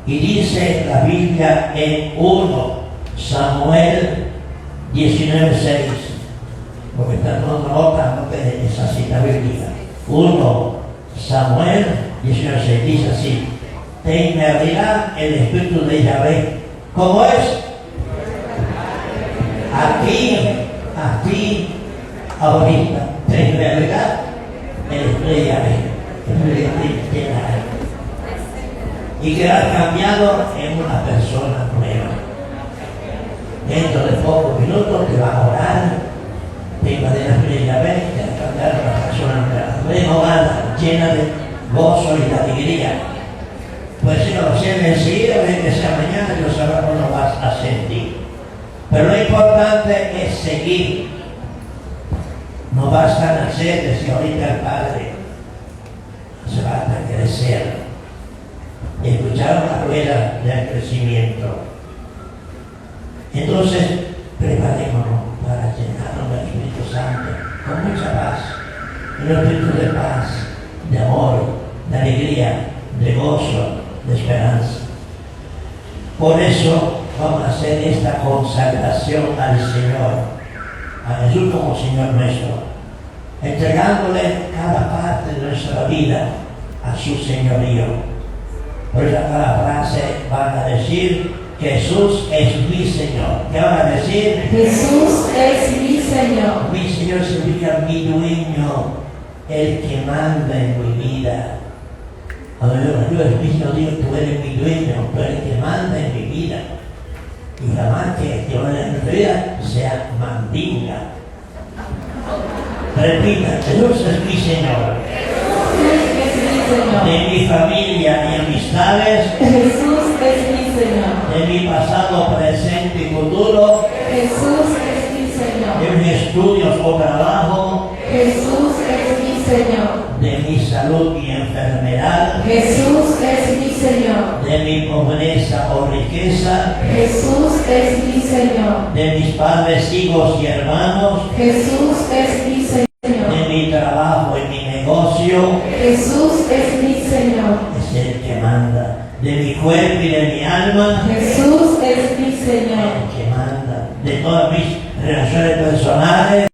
[SPEAKER 1] Y dice la Biblia en 1 Samuel 19:6, porque está tomando nota de esa cita bíblica. 1 Samuel 19:6 dice así: te invadirá el espíritu de Yahvé. ¿Cómo es? Aquí, ahorita, te invadirá el espíritu de Yahvé. Y quedará cambiado en una persona nueva. Dentro de pocos minutos te va a orar, te invadirá el espíritu de Yahvé, te va a cambiar una persona renovada, llena de gozo y de alegría. Pues si no lo sientes enseguida, ven que sea mañana, yo sabrá cómo lo vas a sentir. Pero lo importante es seguir. No basta nacer, decía ahorita el Padre. Se basta crecer. Escucharon la rueda del crecimiento. Entonces, preparémonos para llenarnos del Espíritu Santo con mucha paz. Un espíritu de paz, de amor, de alegría, de gozo, de esperanza. Por eso vamos a hacer esta consagración al Señor, a Jesús como Señor nuestro, entregándole cada parte de nuestra vida a su señorío. Por eso cada frase van a decir: Jesús es mi Señor. ¿Qué van a decir?
[SPEAKER 3] Jesús es mi Señor.
[SPEAKER 1] Mi Señor significa mi dueño, el que manda en mi vida. Cuando yo es mi Señor, digo: tú eres mi dueño, tú eres el que manda en mi vida. Y jamás que manda en nuestra vida sea mandinga. Repita: Jesús es mi Señor.
[SPEAKER 3] Jesús es mi Señor.
[SPEAKER 1] de mi familia y amistades,
[SPEAKER 3] Jesús es mi Señor.
[SPEAKER 1] de mi pasado, presente y futuro,
[SPEAKER 3] Jesús es mi Señor.
[SPEAKER 1] de mis estudios o trabajo,
[SPEAKER 3] Jesús es mi Señor.
[SPEAKER 1] de mi salud y enfermedad,
[SPEAKER 3] Jesús es mi Señor.
[SPEAKER 1] de mi pobreza o riqueza,
[SPEAKER 3] Jesús es mi Señor.
[SPEAKER 1] de mis padres, hijos y hermanos,
[SPEAKER 3] Jesús es mi Señor.
[SPEAKER 1] de mi trabajo y mi negocio,
[SPEAKER 3] Jesús es mi Señor.
[SPEAKER 1] es el que manda, de mi cuerpo y de mi alma,
[SPEAKER 3] Jesús es mi Señor.
[SPEAKER 1] el que manda, de todas mis relaciones personales.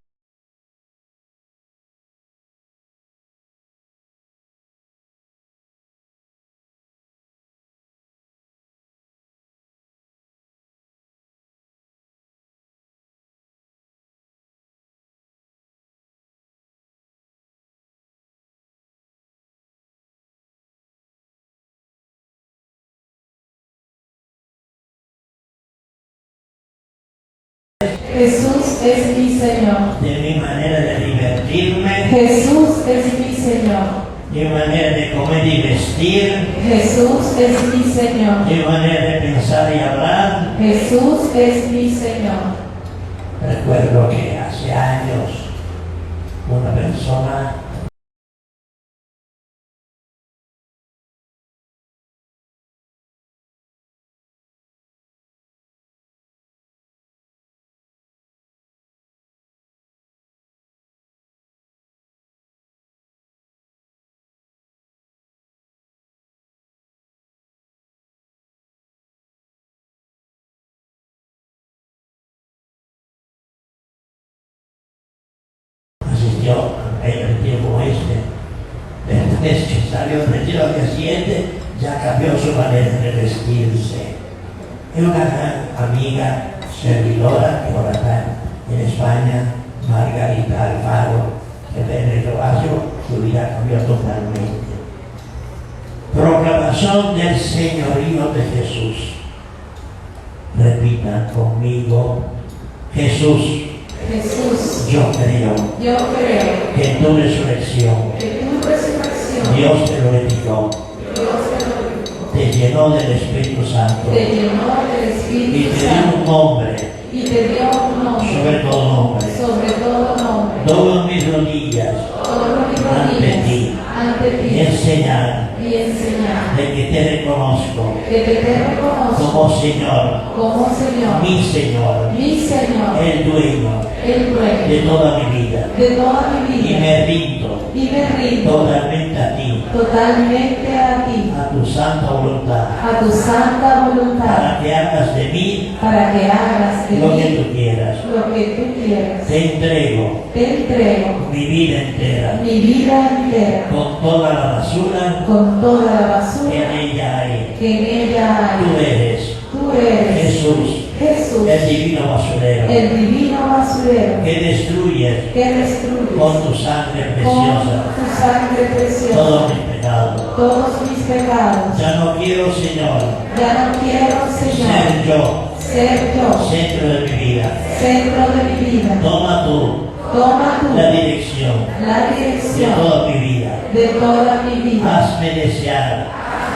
[SPEAKER 3] Jesús es mi Señor.
[SPEAKER 1] De mi manera de divertirme,
[SPEAKER 3] Jesús es mi Señor.
[SPEAKER 1] de mi manera de comer y vestir,
[SPEAKER 3] Jesús es mi Señor.
[SPEAKER 1] de mi manera de pensar y hablar.
[SPEAKER 3] Jesús es mi Señor.
[SPEAKER 1] Recuerdo que hace años una persona asistió a el tiempo pero es que salió del retiro al día siguiente, ya cambió su manera de vestirse. Es una gran amiga, servidora, que ahora está en España, Margarita Alfaro, que en el Croacia su vida cambió totalmente. Proclamación del señorío de Jesús. Repitan conmigo: Jesús,
[SPEAKER 3] Jesús,
[SPEAKER 1] yo creo
[SPEAKER 3] yo creo
[SPEAKER 1] que en tu resurrección
[SPEAKER 3] que tu resurrección,
[SPEAKER 1] Dios te glorificó,
[SPEAKER 3] Dios
[SPEAKER 1] te llenó del Espíritu Santo
[SPEAKER 3] te llenó del
[SPEAKER 1] y
[SPEAKER 3] Espíritu
[SPEAKER 1] te dio
[SPEAKER 3] Santo
[SPEAKER 1] un nombre
[SPEAKER 3] y te dio un nombre
[SPEAKER 1] sobre todo nombre.
[SPEAKER 3] sobre todo nombre.
[SPEAKER 1] Todas mis rodillas
[SPEAKER 3] Todos mis
[SPEAKER 1] ante ti
[SPEAKER 3] rodillas ante
[SPEAKER 1] y
[SPEAKER 3] ti
[SPEAKER 1] enseñar
[SPEAKER 3] y enseñar
[SPEAKER 1] de que te reconozco
[SPEAKER 3] que te reconozco
[SPEAKER 1] como Señor,
[SPEAKER 3] como Señor,
[SPEAKER 1] mi Señor,
[SPEAKER 3] mi Señor,
[SPEAKER 1] el dueño
[SPEAKER 3] el
[SPEAKER 1] de
[SPEAKER 3] dueño
[SPEAKER 1] toda mi vida,
[SPEAKER 3] de toda mi
[SPEAKER 1] y
[SPEAKER 3] vida
[SPEAKER 1] me rindo
[SPEAKER 3] y me rindo
[SPEAKER 1] totalmente a ti,
[SPEAKER 3] totalmente a ti,
[SPEAKER 1] a tu santa voluntad,
[SPEAKER 3] a tu santa voluntad,
[SPEAKER 1] para que hagas de mí
[SPEAKER 3] para que hagas de
[SPEAKER 1] lo que
[SPEAKER 3] mí
[SPEAKER 1] tú quieras.
[SPEAKER 3] lo que tú quieras.
[SPEAKER 1] Te entrego
[SPEAKER 3] Te entrego
[SPEAKER 1] mi vida entera,
[SPEAKER 3] mi vida entera,
[SPEAKER 1] con toda la basura
[SPEAKER 3] con toda la
[SPEAKER 1] que
[SPEAKER 3] basura
[SPEAKER 1] en ella hay.
[SPEAKER 3] que en ella
[SPEAKER 1] Tú
[SPEAKER 3] hay.
[SPEAKER 1] eres
[SPEAKER 3] Tú eres
[SPEAKER 1] Jesús,
[SPEAKER 3] Jesús,
[SPEAKER 1] el divino basurero,
[SPEAKER 3] el divino basurero
[SPEAKER 1] que destruyes
[SPEAKER 3] que destruyes
[SPEAKER 1] con tu sangre
[SPEAKER 3] con
[SPEAKER 1] preciosa
[SPEAKER 3] tu sangre preciosa
[SPEAKER 1] todos mis pecados.
[SPEAKER 3] todos mis pecados.
[SPEAKER 1] Ya no quiero, Señor,
[SPEAKER 3] Ya no quiero, Señor,
[SPEAKER 1] ser yo
[SPEAKER 3] ser yo
[SPEAKER 1] centro de mi vida.
[SPEAKER 3] centro de mi vida.
[SPEAKER 1] Toma tú
[SPEAKER 3] Toma tú
[SPEAKER 1] la dirección
[SPEAKER 3] la
[SPEAKER 1] de
[SPEAKER 3] dirección
[SPEAKER 1] toda mi vida.
[SPEAKER 3] de toda mi vida.
[SPEAKER 1] Hazme desear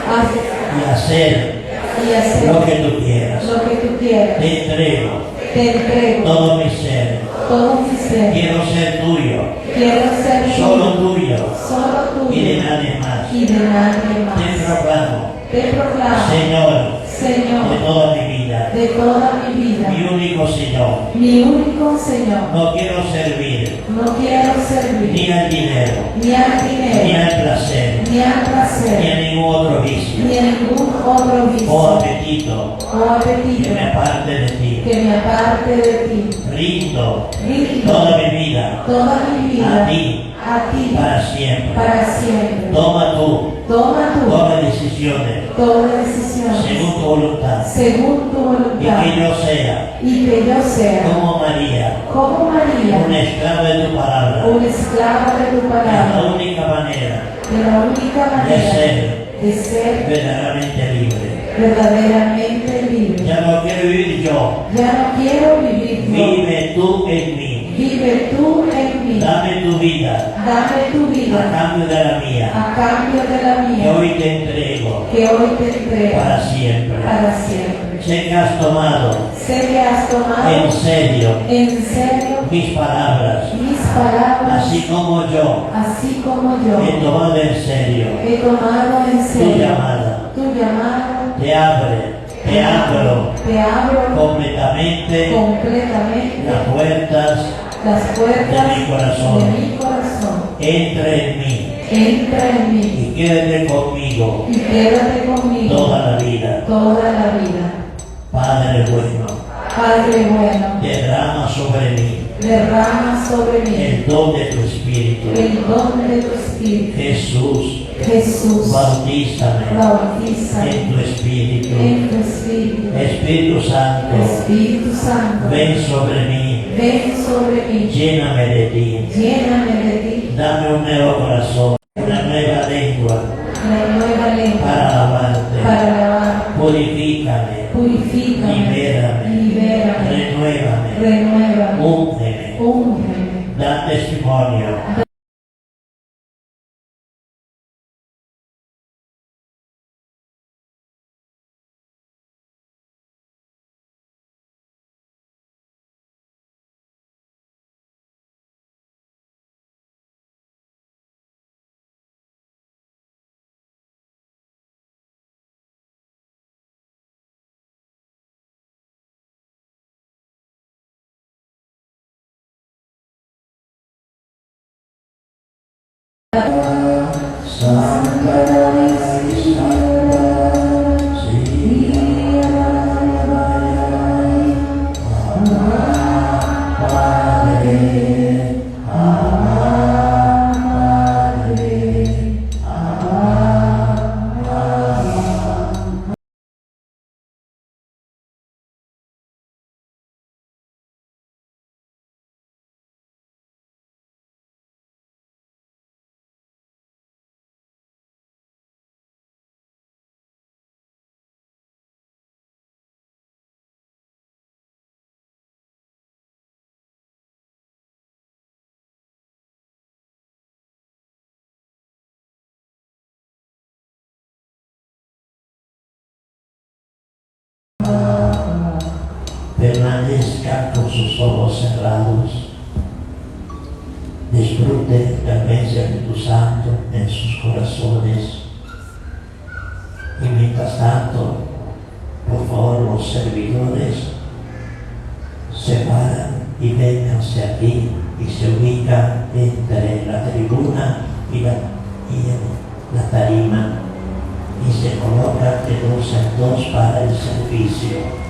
[SPEAKER 3] Haz
[SPEAKER 1] y hacer
[SPEAKER 3] y hacer
[SPEAKER 1] lo que tú quieras.
[SPEAKER 3] lo que tú quieras.
[SPEAKER 1] Te entrego
[SPEAKER 3] Te entrego
[SPEAKER 1] todo mi ser.
[SPEAKER 3] todo mi ser.
[SPEAKER 1] Quiero ser tuyo,
[SPEAKER 3] Quiero ser
[SPEAKER 1] solo
[SPEAKER 3] tuyo,
[SPEAKER 1] tuyo
[SPEAKER 3] solo
[SPEAKER 1] y de
[SPEAKER 3] tuyo
[SPEAKER 1] nadie más.
[SPEAKER 3] y de nadie
[SPEAKER 1] Te
[SPEAKER 3] más.
[SPEAKER 1] proclamo,
[SPEAKER 3] Te proclamo,
[SPEAKER 1] Señor,
[SPEAKER 3] Señor,
[SPEAKER 1] de toda mi vida,
[SPEAKER 3] de toda mi vida,
[SPEAKER 1] mi único Señor.
[SPEAKER 3] mi único Señor.
[SPEAKER 1] No quiero servir
[SPEAKER 3] No quiero servir
[SPEAKER 1] ni al dinero,
[SPEAKER 3] ni al
[SPEAKER 1] ni
[SPEAKER 3] dinero,
[SPEAKER 1] al placer,
[SPEAKER 3] ni al
[SPEAKER 1] ni a
[SPEAKER 3] placer,
[SPEAKER 1] ningún otro vicio
[SPEAKER 3] ni a ningún otro
[SPEAKER 1] o
[SPEAKER 3] vicio
[SPEAKER 1] apetito
[SPEAKER 3] o apetito
[SPEAKER 1] que me aparte de ti.
[SPEAKER 3] que me aparte de ti.
[SPEAKER 1] Rindo
[SPEAKER 3] Rindo
[SPEAKER 1] toda mi vida
[SPEAKER 3] toda mi vida
[SPEAKER 1] a ti
[SPEAKER 3] a ti
[SPEAKER 1] para siempre.
[SPEAKER 3] para siempre.
[SPEAKER 1] Toma tú
[SPEAKER 3] Toma tú
[SPEAKER 1] todas decisiones
[SPEAKER 3] toda decisión
[SPEAKER 1] según tu voluntad
[SPEAKER 3] según tu
[SPEAKER 1] y
[SPEAKER 3] voluntad
[SPEAKER 1] que yo sea
[SPEAKER 3] y que yo sea
[SPEAKER 1] como María,
[SPEAKER 3] como María,
[SPEAKER 1] un esclavo de tu palabra.
[SPEAKER 3] un esclavo de tu
[SPEAKER 1] Es
[SPEAKER 3] palabra,
[SPEAKER 1] la única manera
[SPEAKER 3] de la única
[SPEAKER 1] de
[SPEAKER 3] manera
[SPEAKER 1] ser
[SPEAKER 3] de ser
[SPEAKER 1] verdaderamente libre.
[SPEAKER 3] verdaderamente libre.
[SPEAKER 1] Ya no quiero vivir yo,
[SPEAKER 3] Ya no quiero vivir yo.
[SPEAKER 1] vive tú en mí.
[SPEAKER 3] Vive tú en mí.
[SPEAKER 1] Dame tu vida
[SPEAKER 3] Dame tu
[SPEAKER 1] a
[SPEAKER 3] vida
[SPEAKER 1] cambio de la mía,
[SPEAKER 3] a cambio de la
[SPEAKER 1] que
[SPEAKER 3] mía,
[SPEAKER 1] hoy te entrego
[SPEAKER 3] que hoy te entrego
[SPEAKER 1] para siempre.
[SPEAKER 3] para siempre.
[SPEAKER 1] Sé que has tomado
[SPEAKER 3] Sé que has
[SPEAKER 1] en
[SPEAKER 3] tomado
[SPEAKER 1] serio
[SPEAKER 3] en serio
[SPEAKER 1] mis palabras,
[SPEAKER 3] mis palabras,
[SPEAKER 1] así como yo
[SPEAKER 3] así como yo
[SPEAKER 1] he tomado en serio
[SPEAKER 3] he tomado en
[SPEAKER 1] tu
[SPEAKER 3] serio
[SPEAKER 1] llamada.
[SPEAKER 3] tu llamado.
[SPEAKER 1] Te abro
[SPEAKER 3] Te abro
[SPEAKER 1] completamente
[SPEAKER 3] completamente
[SPEAKER 1] las puertas,
[SPEAKER 3] las puertas
[SPEAKER 1] de mi corazón.
[SPEAKER 3] de mi corazón.
[SPEAKER 1] entra en mí
[SPEAKER 3] Entra en mí
[SPEAKER 1] y quédate conmigo
[SPEAKER 3] y quédate conmigo
[SPEAKER 1] toda la vida.
[SPEAKER 3] toda la vida.
[SPEAKER 1] Padre bueno,
[SPEAKER 3] Padre bueno,
[SPEAKER 1] derrama sobre mí
[SPEAKER 3] derrama sobre mí
[SPEAKER 1] el don de tu Espíritu.
[SPEAKER 3] el don de tu Espíritu.
[SPEAKER 1] Jesús,
[SPEAKER 3] Jesús,
[SPEAKER 1] bautízame
[SPEAKER 3] bautízame
[SPEAKER 1] en tu Espíritu.
[SPEAKER 3] en tu Espíritu.
[SPEAKER 1] Espíritu Santo,
[SPEAKER 3] Espíritu Santo,
[SPEAKER 1] ven sobre mí,
[SPEAKER 3] ven sobre mí,
[SPEAKER 1] lléname de ti.
[SPEAKER 3] lléname de ti,
[SPEAKER 1] Dame un nuevo corazón, una nueva lengua
[SPEAKER 3] la nueva lengua
[SPEAKER 1] para alabarte.
[SPEAKER 3] para alabar.
[SPEAKER 1] Purifícame,
[SPEAKER 3] Purifícame,
[SPEAKER 1] libérame,
[SPEAKER 3] libérame,
[SPEAKER 1] renuévame,
[SPEAKER 3] renuévame,
[SPEAKER 1] úngeme,
[SPEAKER 3] úngeme.
[SPEAKER 1] da testimonio. Permanezcan con sus ojos cerrados. Disfruten del Espíritu Santo en sus corazones. Y mientras tanto, por favor, los servidores se paran y ven hacia aquí y se ubican entre la tribuna y la tarima y se colocan de dos en dos para el servicio.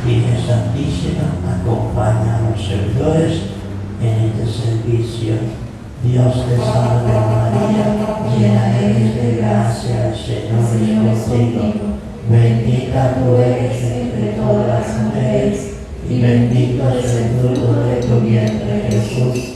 [SPEAKER 1] Virgen Santísima acompaña a los servidores en este servicio. Dios te salve María, llena eres de gracia, el Señor es contigo. Bendita tú eres entre todas las mujeres, y bendito es el fruto de tu vientre Jesús.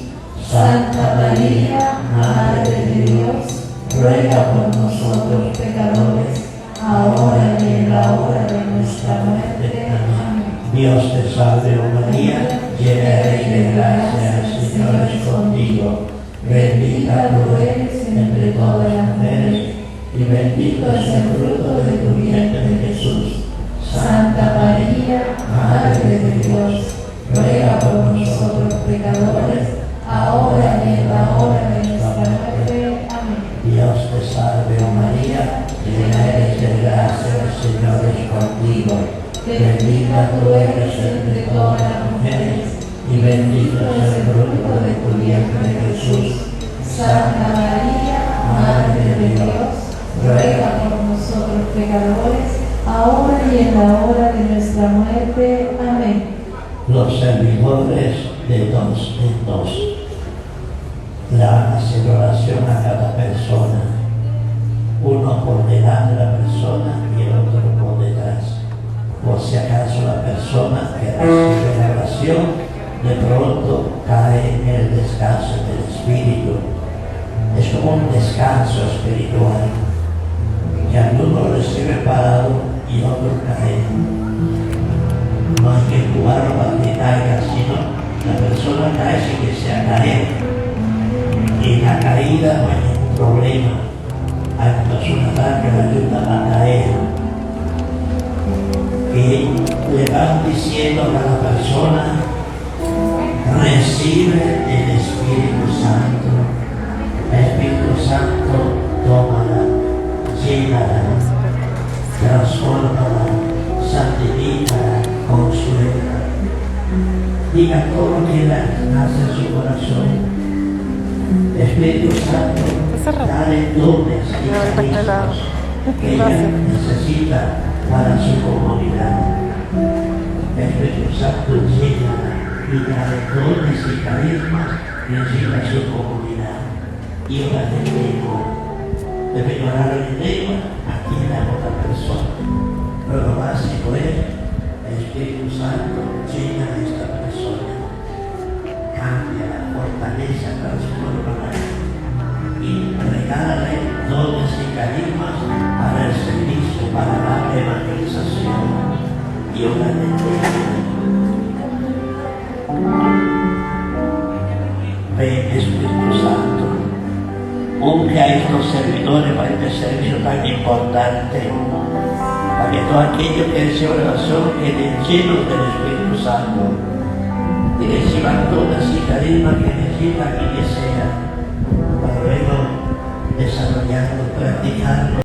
[SPEAKER 1] Santa María, Madre de Dios, ruega por nosotros pecadores, ahora y en la hora de nuestra muerte. Amén. Dios te salve, oh María, llena eres de gracia, el Señor es contigo. Bendita tú eres entre todas las mujeres, y bendito es el fruto de tu vientre Jesús. Santa María, Madre de Dios, ruega por nosotros pecadores, ahora y en la hora de nuestra muerte. Amén. Dios te salve, oh María, llena eres de gracia, el Señor es contigo. Bendita tú eres entre todas las mujeres, y bendito es el fruto de tu vientre Jesús. Santa María, Madre de Dios, ruega por nosotros pecadores, ahora y en la hora de nuestra muerte. Amén. Los servidores de dos en dos le van a hacer oración a cada persona, uno por delante de la persona y el otro por detrás. Por si acaso la persona que recibe la oración de pronto cae en el descanso del Espíritu. Es como un descanso espiritual, que algunos reciben parado y otros caen. No hay que jugarlo para que caiga, sino La persona cae sin que sea caer. Y en la caída no hay ningún problema. Hay una persona que la ayuda a caer. Y le van diciendo a cada persona: recibe el Espíritu Santo. El Espíritu Santo, tómala, llénala, transfórmala, santifícala, consuela. Diga todo lo que nace en su corazón. Espíritu Santo, dale dones y carismas que ella necesita para su comunidad. Espíritu Santo, llénala y dale dones y carismas que necesita su comunidad. Y ora en lengua. Debe orar en lengua aquí en la otra persona. Pero lo básico es: el Espíritu Santo llena a esta persona, cambia, fortaleza, transforma y regálale dones y carismas para el servicio, para la evangelización. Y ora en lengua. Ven, Espíritu Santo, unge a estos servidores para este servicio tan importante, para que todo aquello que desea oración queden llenos del Espíritu Santo, y reciban todas y carismas que necesitan y desean, para luego desarrollarlo, practicarlo.